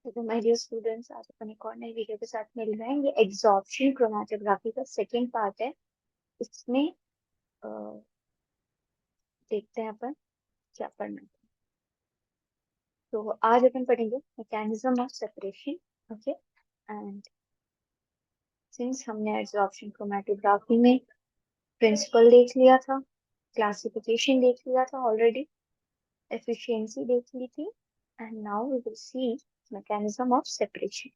तो my dear students, आज अपन एक और नई वीडियो के साथ मिल रहे हैं। ये एग्जॉर्प्शन क्रोमैटोग्राफी का सेकंड पार्ट है। इसमें अ, देखते हैं अपन क्या पढ़ना है। तो आज अपन पढ़ेंगे mechanism of separation. Okay. And since हमने एग्जॉर्प्शन क्रोमैटोग्राफी में प्रिंसिपल देख लिया था, क्लासिफिकेशन देख लिया था ऑलरेडी, एफिशिएंसी देख ली थी, and now we will see mechanism of separation.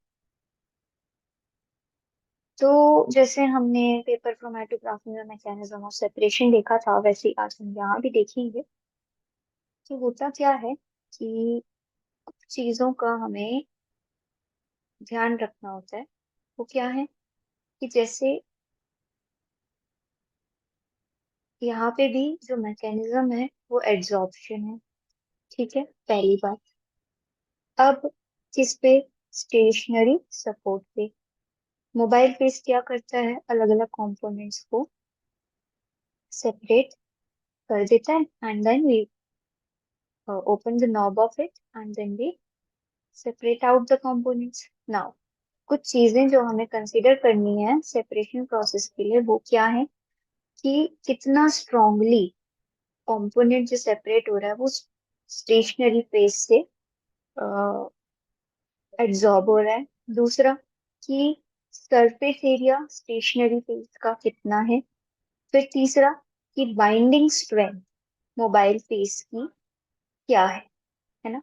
तो जैसे हमने पेपर क्रोमैटोग्राफी में मैकेनिज्म ऑफ सेपरेशन देखा था, वैसे ही आज हम यहाँ भी देखेंगे। तो होता क्या है कि कुछ चीजों का हमें ध्यान रखना होता है। वो क्या है कि जैसे यहाँ पे भी जो मैकेनिज्म है वो एड्सॉर्प्शन है। ठीक है, पहली बात। अब किस पे? स्टेशनरी सपोर्ट पे। मोबाइल फेस क्या करता है? अलग अलग कंपोनेंट्स को सेपरेट कर देता है, and then we open the knob of it and then we separate out the components. Now, कुछ चीजें जो हमें कंसीडर करनी है सेपरेशन प्रोसेस के लिए, वो क्या है कि कितना स्ट्रांगली कंपोनेंट जो सेपरेट हो रहा है वो स्टेशनरी फेस से एब्जॉर्ब हो रहा है। दूसरा कि सरफेस एरिया स्टेशनरी फेस का कितना है। फिर तीसरा कि बाइंडिंग स्ट्रेंथ मोबाइल फेस की क्या है ना,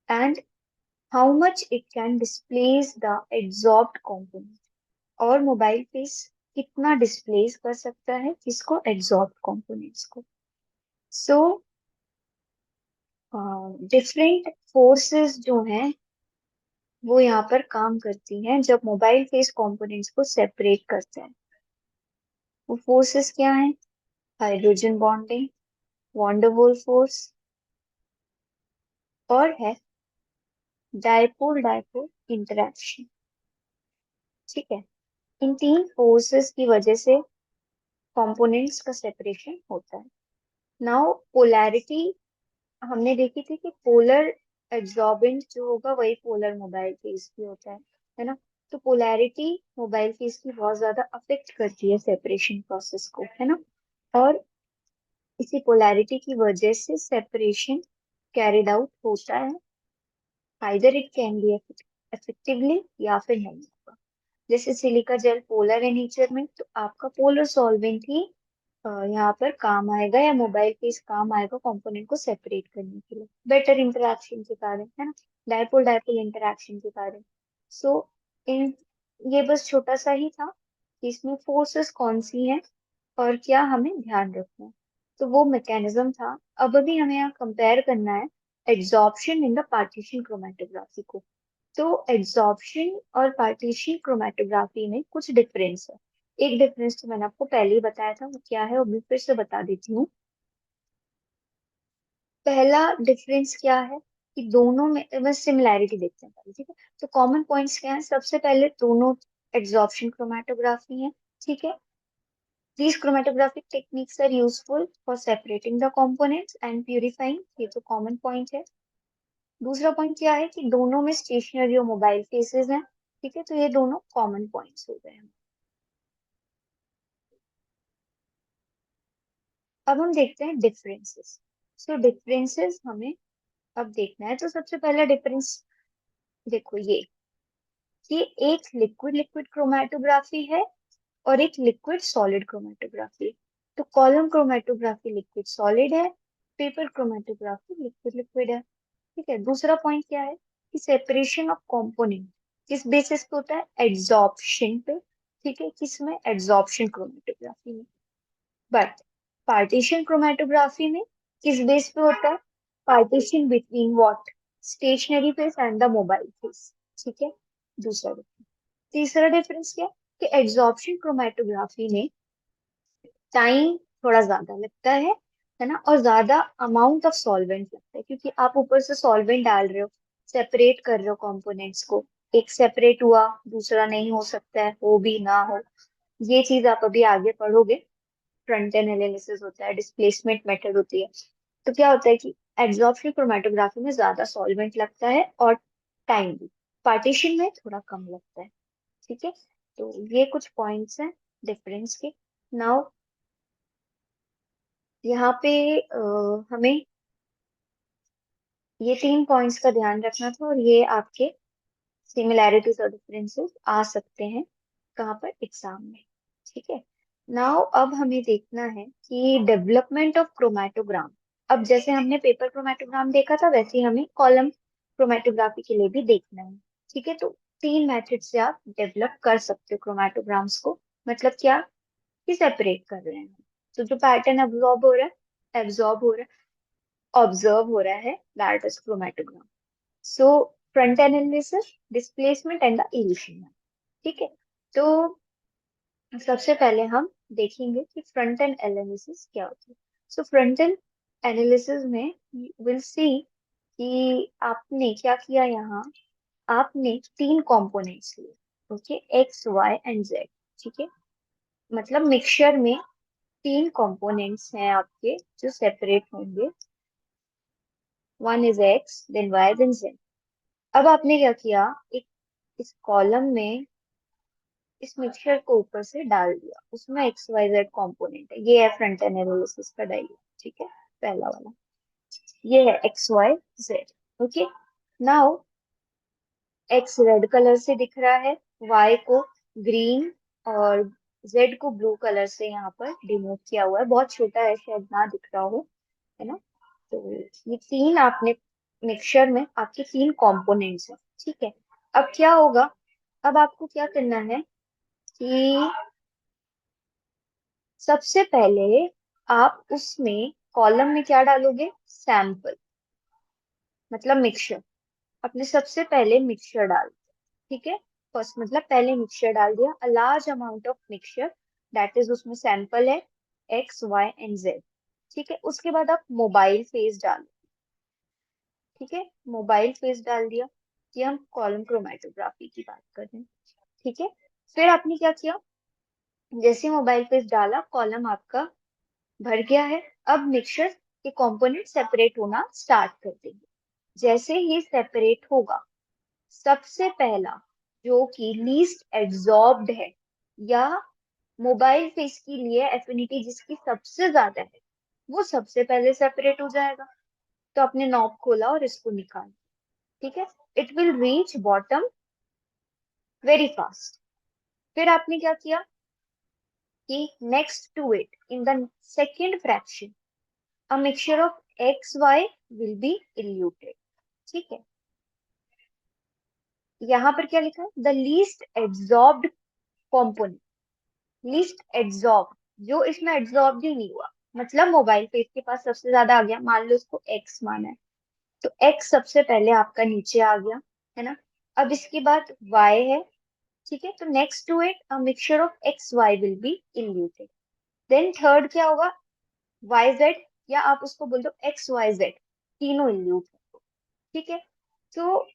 and how much it can displace the absorbed component. और मोबाइल फेस कितना डिस्प्लेस कर सकता है किसको? एब्जॉर्ब्ड कंपोनेंट्स को। सो डिफरेंट फोर्सेस जो हैं वो यहाँ पर काम करती हैं जब मोबाइल फेस कंपोनेंट्स को सेपरेट करते हैं। वो फोर्सेस क्या हैं? हाइड्रोजन बॉन्डिंग, वॉन्डरवॉल फोर्स, और है डायपोल डायपोल इंटरेक्शन। ठीक है, इन तीन फोर्सेस की वजह से कंपोनेंट्स का सेपरेशन होता है। नाउ पोलैरिटी हमने देखी थी कि पोलर एब्जॉर्बेंट जो होगा वही पोलर मोबाइल फेस भी होता है ना। तो पोलैरिटी मोबाइल फेस की बहुत ज्यादा अफेक्ट करती है सेपरेशन प्रोसेस को, है ना। और इसी पोलैरिटी की वजह से सेपरेशन कैरिड आउट होता है। Either it can be effectively या फिर नहीं होगा। जैसे सिलिका जेल पोलर है नेचर में, तो आपका पोलर सॉल्वेंट ही यहाँ पर काम आएगा, या मोबाइल फेस काम आएगा कंपोनेंट को सेपरेट करने के लिए, बेटर इंटरेक्शन के कारण, है ना, डायपोल डायपोल इंटरेक्शन के कारण। सो इन ये बस छोटा सा ही था कि इसमें फोर्सेस कौन सी हैं और क्या हमें ध्यान रखना है। तो वो मैकेनिज्म था। अब अभी हमें यहाँ कंपेयर करना है absorption in the partition chromatography को। तो एब्जॉर्प्शन और पार्टीशन क्रोमैटोग्राफी में कुछ डिफरेंस है। एक डिफरेंस तो मैंने आपको पहले ही बताया था, वो क्या है वो भी फिर से बता देती हूँ। पहला डिफरेंस क्या है कि दोनों में बस सिमिलैरिटी देखते हैं पहले, ठीक है। तो कॉमन पॉइंट्स क्या है? सबसे पहले दोनों एब्जॉर्प्शन क्रोमैटोग्राफी है, ठीक है। These chromatographic techniques are useful for separating the components and purifying, ये तो कॉमन पॉइंट है। दूसरा पॉइंट क्या है कि दोनों में स्टेशनरी और मोबाइल फेसेस हैं, ठीक है। तो ये दोनों कॉमन पॉइंट्स हो गए हैं। अब हम देखते हैं डिफरेंसेस। सो डिफरेंसेस हमें अब देखना है। तो सबसे पहला डिफरेंस देखो ये एक लिक्विड लिक्विड क्रोमैटोग्राफी है और एक लिक्विड सॉलिड क्रोमैटोग्राफी। तो कॉलम क्रोमैटोग्राफी लिक्विड सॉलिड है, पेपर क्रोमैटोग्राफी लिक्विड लिक्विड है। ठीक है। दूसरा पॉइंट क्या है कि सेपरेशन ऑफ कंपोनेंट किस बेसिस पे होता है? एड्सॉर्प्शन पे। ठीक है, किसमें? एड्सॉर्प्शन क्रोमैटोग्राफी में। बट पार्टीशन क्रोमैटोग्राफी में किस बेस पे होता है? Partition between what? Stationary phase and the mobile phase. ठीक है, दूसरा डिफरेंस। तीसरा डिफरेंस क्या है कि एड्सॉर्प्शन क्रोमैटोग्राफी में टाइम थोड़ा ज्यादा लगता है ना, और ज्यादा अमाउंट ऑफ सॉल्वेंट लगता है, क्योंकि आप ऊपर से सॉल्वेंट डाल रहे हो, सेपरेट कर रहे हो कंपोनेंट्स को। एक सेपरेट हुआ, दूसरा नहीं हो सकता है, हो भी ना हो। ये चीज आप अभी आगे पढ़ोगे। फ्रंट एंड एनालिसिस होता है, डिस्प्लेसमेंट मेथड होती है। तो क्या होता है कि एब्जॉर्प्शन क्रोमैटोग्राफी में ज्यादा सॉल्वेंट लगता है और टाइम भी पार्टीशन में थोड़ा कम लगता है। ठीक है, तो ये कुछ पॉइंट्स हैं डिफरेंस के। नाउ यहाँ पे हमें ये 3 पॉइंट्स का ध्यान रखना था, और ये आपके सिमिलैरिटीज और डिफरेंसेस आ सकते हैं कहाँ पर, एग्जाम में। ठीक है, नाउ अब हमें देखना है कि डेवलपमेंट ऑफ क्रोमेटोग्राम। अब जैसे हमने पेपर क्रोमेटोग्राम देखा था, वैसे ही हमें कॉलम क्रोमेटोग्राफी के लिए भी देखना है। ठीक है, तो 3 मेथड से आप डेवलप कर सकते हो क्रोमेटोग्राम्स को। मतलब क्या, कि सेपरेट कर रहे हैं। तो जो पैटर्न अब्जॉर्ब हो रहा है, एब्जॉर्ब हो रहा है, ऑब्जर्व हो रहा है, that is chromatogram. So front analysis, displacement and the evolution. ठीक है, तो सबसे पहले हम देखेंगे कि फ्रंट एंड एनालिसिस क्या होती है। सो फ्रंट एंड एनालिसिस में विल सी कि आपने क्या किया यहाँ। आपने 3 कंपोनेंट्स लिए, okay, X Y and Z. ठीक है, मतलब मिक्सचर में 3 कंपोनेंट्स हैं आपके जो सेपरेट होंगे। One is X, then Y, then Z. अब आपने क्या किया, एक इस कॉलम में इस मिक्सचर को ऊपर से डाल दिया, उसमें एक्स वाई जेड कॉम्पोनेंट है। ये है फ्रंट एंड एनालिसिस का डायग्राम। ठीक है, पहला वाला ये है X Y Z. Okay, now X red colour से दिख रहा है, वाई को ग्रीन, और जेड को ब्लू कलर से यहाँ पर डिनोट किया हुआ है। बहुत छोटा है, शायद ना दिख रहा हो, है ना। तो ये 3 आपने मिक्सचर में आपके 3 कंपोनेंट्स हैं। ठीक है, अब क्या होगा, अब आपको क्या करना है कि सबसे पहले आप उसमें कॉलम में क्या डालोगे, सैंपल, मतलब मिक्सचर। आपने सबसे पहले मिक्सचर डाल दिया। ठीक है, फर्स्ट मतलब पहले मिक्सचर डाल दिया, a large amount of mixture, that is उसमें सैंपल है एक्स वाई एंड जेड। ठीक है, उसके बाद आप मोबाइल फेज डालो। ठीक है, मोबाइल फेज डाल दिया, कि हम कॉलम क्रोमेटोग्राफी की बात कर रहे हैं। ठीक है, फिर आपने क्या किया, जैसे मोबाइल फेज डाला, कॉलम आपका भर गया है। अब मिक्सचर के कंपोनेंट सेपरेट होना स्टार्ट कर देंगे। जैसे ही सेपरेट होगा, सबसे पहला जो कि लीस्ट एब्जॉर्ब्ड है, या मोबाइल फेस के लिए एफिनिटी जिसकी सबसे ज्यादा है, वो सबसे पहले सेपरेट हो जाएगा। तो आपने नॉब खोला और इसको निकाल। ठीक है, it will reach bottom very fast. फिर आपने क्या किया कि next to it in the second fraction a mixture of x y will be eluted। ठीक है, यहाँ पर क्या लिखा है, the least absorbed component. Least absorb, जो इसमें एब्जॉर्ब ही नहीं हुआ, मतलब मोबाइल फेस के पास सबसे ज्यादा आ गया, मान लो इसको x माना है, तो x सबसे पहले आपका नीचे आ गया, है ना। अब इसके बाद y है। ठीक है, तो next to it a mixture of X Y will be eluted. Then third क्या होगा, वाई जेड, या आप उसको बोल दो एक्स वाई जेड, तीनों इल्यूट। ठीक है, तो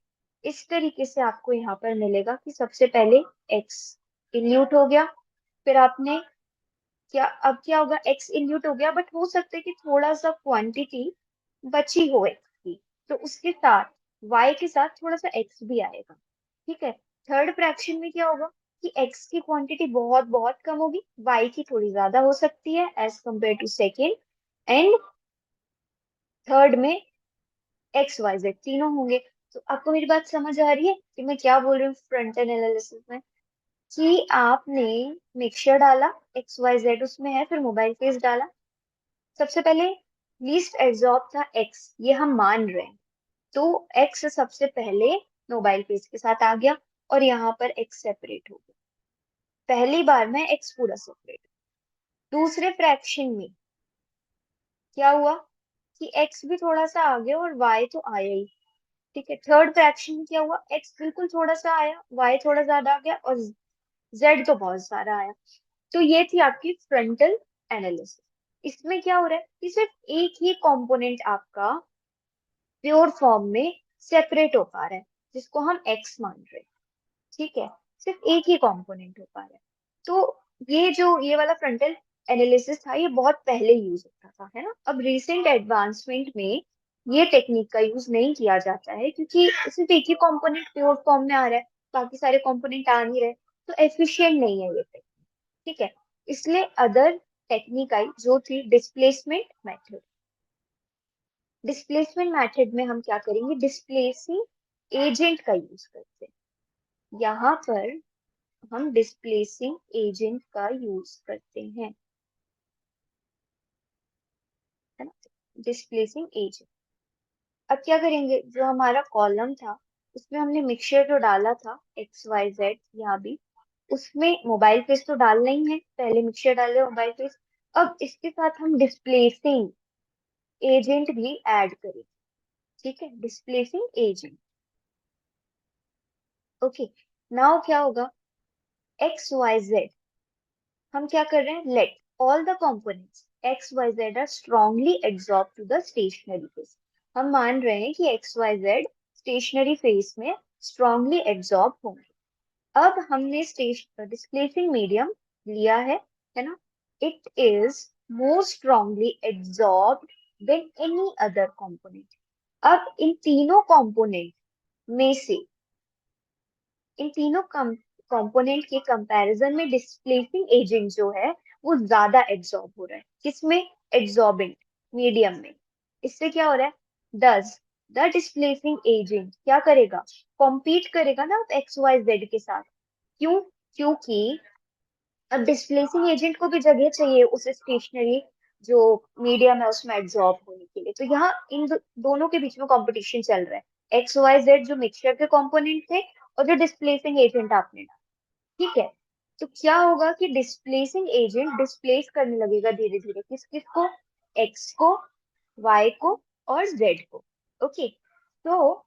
इस तरीके से आपको यहाँ पर मिलेगा कि सबसे पहले x इल्यूट हो गया, फिर आपने क्या, अब क्या होगा, x इल्यूट हो गया, बट हो सकता है कि थोड़ा सा क्वांटिटी बची हो x की, तो उसके साथ y के साथ थोड़ा सा x भी आएगा। ठीक है, थर्ड फ्रैक्शन में क्या होगा कि x की क्वांटिटी बहुत बहुत कम होगी, y की थोड़ी ज्यादा हो सकती है as compare to second, and third में एक्स वाई जेड तीनों होंगे। तो आपको मेरी बात समझ आ रही है कि मैं क्या बोल रही हूँ फ्रंट एंड एनालिसिस में, कि आपने मिक्सचर डाला, एक्स वाई जेड उसमें है, फिर मोबाइल फेस डाला। सबसे पहले लीस्ट एब्जॉर्ब था एक्स, ये हम मान रहे हैं, तो एक्स सबसे पहले मोबाइल फेस के साथ आ गया, और यहाँ पर एक्स सेपरेट हो गया। पहली बार में एक्स पूरा सेपरेट। दूसरे फ्रैक्शन में क्या हुआ कि एक्स भी थोड़ा सा आ गया, और वाई तो आया ही। ठीक है, थर्ड फ्रैक्शन में क्या हुआ, एक्स बिल्कुल थोड़ा सा आया, वाई थोड़ा ज्यादा आ गया, और जेड तो बहुत सारा आया। तो ये थी आपकी फ्रंटल एनालिसिस। इसमें क्या हो रहा है कि सिर्फ एक ही कंपोनेंट आपका प्योर फॉर्म में सेपरेट हो पा रहा है, जिसको हम एक्स मान रहे हैं। ठीक है, सिर्फ एक ही कंपोनेंट हो पा रहा है। तो ये जो ये वाला फ्रंटल एनालिसिस था, ये बहुत पहले यूज होता था, है ना। अब रिसेंट एडवांसमेंट में ये टेक्निक का यूज नहीं किया जाता है क्योंकि सिर्फ एक ही कंपोनेंट प्योर फॉर्म में आ रहा है, बाकी सारे कंपोनेंट आ नहीं रहे, तो एफिशिएंट नहीं है ये टेक्निक। ठीक है, इसलिए अदर टेक्निक आई जो थी डिस्प्लेसमेंट मेथड। डिस्प्लेसमेंट मेथड में हम क्या करेंगे, डिस्प्लेसिंग एजेंट का यूज करते हैं। यहाँ पर हम डिस्प्लेसिंग एजेंट का यूज करते हैं, है ना, डिस्प्लेसिंग एजेंट। अब क्या करेंगे, जो हमारा कॉलम था उसमें हमने मिक्सचर जो डाला था एक्स वाई जेड, यहाँ भी उसमें मोबाइल फेस तो डालना ही है, पहले मिक्सचर डाले मोबाइल फेस। अब इसके साथ हम डिस्प्लेसिंग एजेंट भी ऐड करें। ठीक है, डिस्प्लेसिंग एजेंट। ओके, नाउ क्या होगा, एक्स वाई जेड, हम क्या कर रहे हैं, let all the components X Y Z are strongly absorb to the stationary phase. हम मान रहे हैं कि X Y Z stationary phase में स्ट्रांगली एब्सॉर्ब होंगे। अब हमने डिस्प्लेसिंग मीडियम लिया है ना, it is more strongly absorbed than any other component. अब इन तीनों कंपोनेंट में से, इन तीनों कंपोनेंट के कंपैरिजन में डिस्प्लेसिंग एजेंट जो है वो ज्यादा एब्सॉर्ब हो रहा है, किसमें, एब्सॉर्बिंग मीडियम में। इससे क्या हो रहा है, डज द डिस्प्लेसिंग एजेंट क्या करेगा, कॉम्पीट करेगा ना एक्स वाई जेड के साथ। क्यों, क्योंकि अब डिस्प्लेसिंग एजेंट को भी जगह चाहिए उस स्टेशनरी जो मीडियम है उसमें एब्जॉर्ब होने के लिए, तो यहाँ इन दोनों के बीच में कंपटीशन चल रहा है, एक्स वाई जेड जो मिक्सचर के कंपोनेंट थे और जो डिस्प्लेसिंग एजेंट आपने डाला। ठीक है, तो क्या होगा कि डिस्प्लेसिंग एजेंट डिस्प्लेस करने लगेगा धीरे धीरे किस किस को, एक्स को, वाई को और जेड को। ओके, तो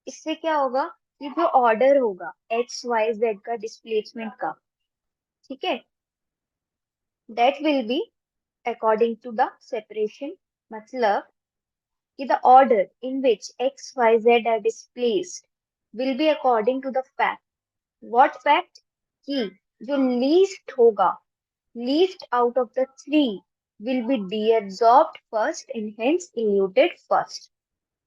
इससे क्या होगा, कि जो ऑर्डर होगा एक्स वाई जेड का डिस्प्लेसमेंट का, ठीक है, that will be according to the separation, मतलब कि the order in which x y z are displaced will be according to the fact, what fact, कि जो least होगा, least out of the three will be deabsorbed first and hence eluted first।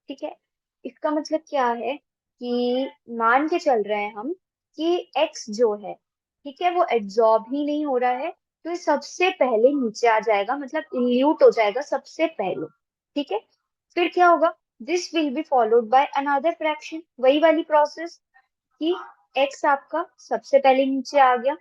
ठीक है, इसका मतलब क्या है कि मान के चल रहे हैं हम कि x जो है, ठीक है, वो एब्जॉर्ब ही नहीं हो रहा है, तो ये सबसे पहले नीचे आ जाएगा, मतलब इल्यूट हो जाएगा सबसे पहले। ठीक है, फिर क्या होगा, this will be followed by another fraction, वही वाली प्रोसेस कि x आपका सबसे पहले नीचे आ गया।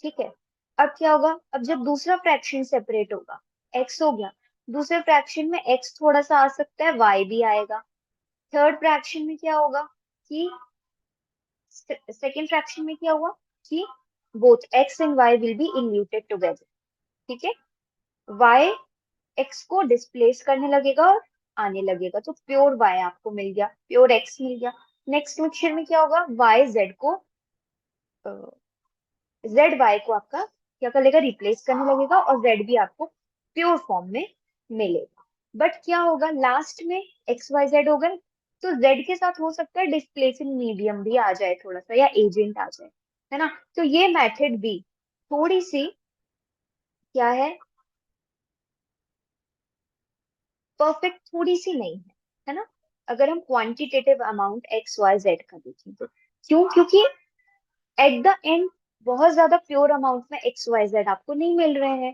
ठीक है, अब क्या होगा, अब जब दूसरा फ्रैक्शन सेपरेट होगा, x हो गया, दूसरे फ्रैक्शन में x थोड़ा सा आ सकता है, y भी आएगा। थर्ड फ्रैक्शन में क्या होगा कि सेकेंड फ्रैक्शन में क्या हुआ कि both x and y will be eluted together. ठीक है, y x को डिस्प्लेस करने लगेगा और आने लगेगा, तो प्योर y आपको मिल गया, प्योर x मिल गया। नेक्स्ट मिक्सचर में क्या होगा, y z को z y को आपका क्या कर लेगा, रिप्लेस करने लगेगा और z भी आपको प्योर फॉर्म में मिलेगा। बट क्या होगा लास्ट में, एक्स वाई जेड हो गए, तो z के साथ हो सकता है डिस्प्लेसिंग मीडियम भी आ जाए थोड़ा सा, या एजेंट आ जाए, है ना। तो ये मेथड भी थोड़ी सी क्या है, परफेक्ट थोड़ी सी नहीं है ना। अगर हम quantitative amount X Y Z का देखें तो, क्यों, क्योंकि एट द एंड बहुत ज्यादा प्योर अमाउंट में एक्स वाई जेड आपको नहीं मिल रहे हैं।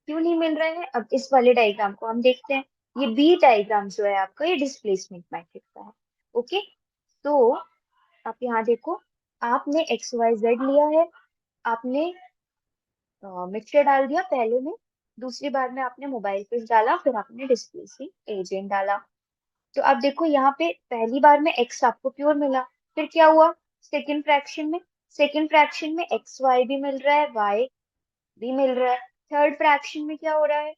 क्यों नहीं मिल रहे हैं, अब इस वाले डायग्राम को हम देखते हैं। ये बी डायग्राम जो है आपका, ये डिस्प्लेसमेंट मैट्रिक्स का है। ओके, तो आप यहाँ देखो, आपने एक्स वाई जेड लिया है, आपने मिक्सचर डाल दिया पहले में, दूसरी बार में आपने मोबाइल फिश डाला, फिर आपने डिस्प्लेसिंग एजेंट डाला। तो आप देखो यहाँ पे पहली बार में एक्स आपको प्योर मिला, फिर क्या हुआ सेकेंड फ्रैक्शन में, सेकेंड फ्रैक्शन में एक्स वाई भी मिल रहा है, वाई भी मिल रहा है। थर्ड फ्रैक्शन में क्या हो रहा है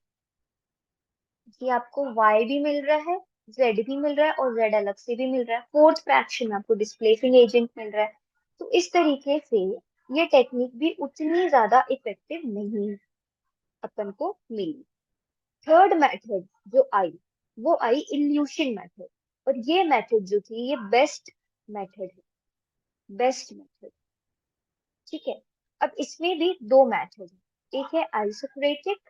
कि आपको y भी मिल रहा है, z भी मिल रहा है और z अलग से भी मिल रहा है। फोर्थ फ्रैक्शन में आपको डिस्प्लेसिंग एजेंट मिल रहा है। तो इस तरीके से ये टेक्निक भी उतनी ज्यादा इफेक्टिव नहीं अपन को मिली। थर्ड मेथड जो आई, वो आई इल्यूशन मेथड, और ये मेथड जो थी ये बेस्ट मेथड है, बेस्ट मेथड। ठीक है, अब इसमें भी दो मेथड है, एक है आइसोक्रेटिक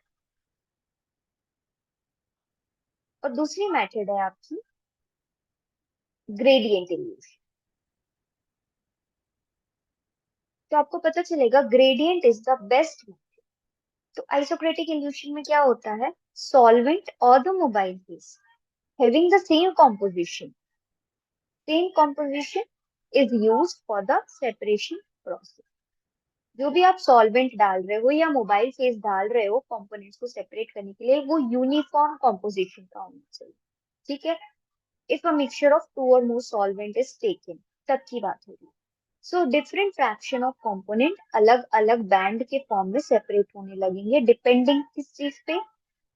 और दूसरी मेथड है आपकी ग्रेडियंट इल्यूशन। तो आपको पता चलेगा ग्रेडियंट इज द बेस्ट। तो आइसोक्रेटिक इल्यूशन में क्या होता है, सॉल्वेंट और the mobile face having the same composition is used for the separation process। जो भी आप सॉल्वेंट डाल रहे हो या मोबाइल फेस डाल रहे हो कंपोनेंट्स को सेपरेट करने के लिए, वो यूनिफॉर्म कॉम्पोजिशन का होना चाहिए, ठीक है। If a mixture of two or more solvent is taken, तब की बात हो रही है। So different fraction of component अलग अलग बैंड के फॉर्म में सेपरेट होने लगेंगे, डिपेंडिंग किस चीज पे,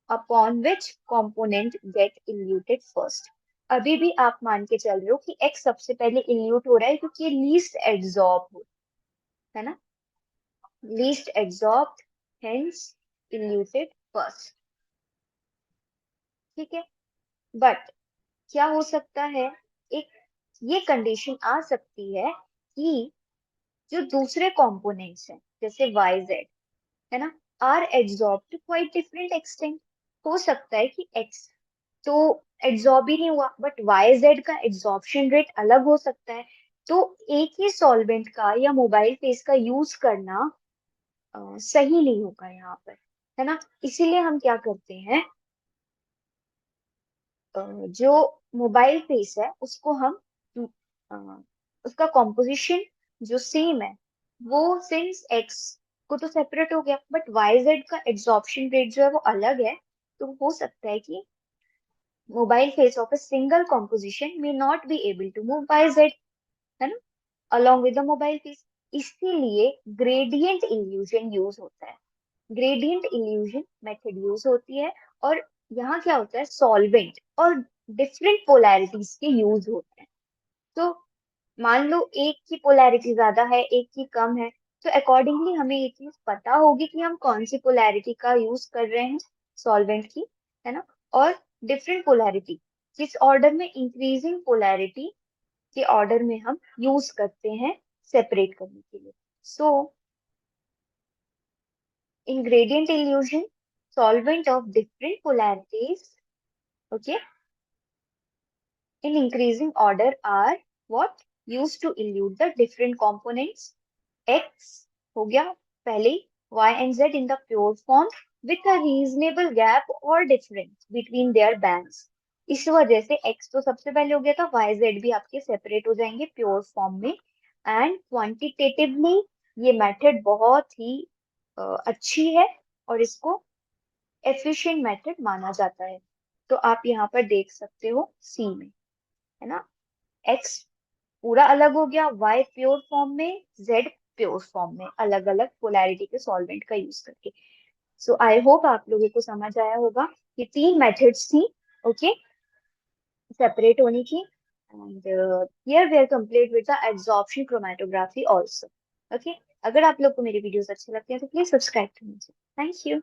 upon which component get eluted first. अभी भी आप मान के चल रहे हो कि एक्स सबसे पहले इल्यूट हो रहा है क्योंकि ये लीस्ट एड्सॉर्ब हो, है ना, least adsorb, hence eluted first, ठीक है। बट क्या हो सकता है, एक ये कंडीशन आ सकती है कि जो दूसरे कंपोनेंट्स हैं जैसे वाई जेड, है ना, are adsorb to quite different extent. हो सकता है कि एक्स तो एड्सॉर्ब ही नहीं हुआ, बट वाई जेड का एड्सॉर्प्शन रेट अलग हो सकता है। तो एक ही सॉल्वेंट का या मोबाइल फेस का यूज करना सही नहीं होगा यहाँ पर, है ना। इसीलिए हम क्या करते हैं, जो मोबाइल फेस है उसको हम अ, उसका कॉम्पोजिशन जो सेम है, वो सिंस एक्स को तो सेपरेट हो गया, बट वाई जेड का एब्जॉर्प्शन रेट जो है वो अलग है। तो हो सकता है कि mobile face of a single composition may not be able to move by z, है ना, along with the mobile face। इसीलिए ग्रेडियंट इल्यूजन यूज होता है, ग्रेडियंट इल्यूजन मेथड यूज होती है। और यहाँ क्या होता है, सॉल्वेंट और डिफरेंट पोलैरिटीज के यूज होते हैं। तो मान लो एक की पोलैरिटी ज्यादा है, एक की कम है, तो अकॉर्डिंगली हमें ये चीज पता होगी कि हम कौन सी पोलैरिटी का यूज कर रहे हैं सॉल्वेंट की, है ना। और डिफरेंट पोलैरिटी किस ऑर्डर में, इंक्रीजिंग पोलैरिटी के ऑर्डर में हम यूज करते हैं सेपरेट करने के लिए। सो in gradient illusion, solvent of different polarities, okay, in increasing order are what used to illute the different components x हो गया पहले, y and z in the pure form with a reasonable gap or difference between their bands। इस वजह से x तो सबसे पहले हो गया था, y z भी आपके सेपरेट हो जाएंगे प्योर फॉर्म में। एंड क्वांटिटेटिवली ये मेथड बहुत ही अच्छी है और इसको एफिशिएंट मेथड माना जाता है। तो आप यहाँ पर देख सकते हो सी में, है ना, एक्स पूरा अलग हो गया, वाई प्योर फॉर्म में, जेड प्योर फॉर्म में, अलग अलग पोलैरिटी के सॉल्वेंट का यूज करके। सो आई होप आप लोगों को समझ आया होगा कि तीन मेथड्स थी, ओके, सेपरेट होने की। And here we are complete with the absorption chromatography also, okay. अगर आप लोग को मेरी वीडियोस अच्छे लगते हैं तो please subscribe to me. Thank you.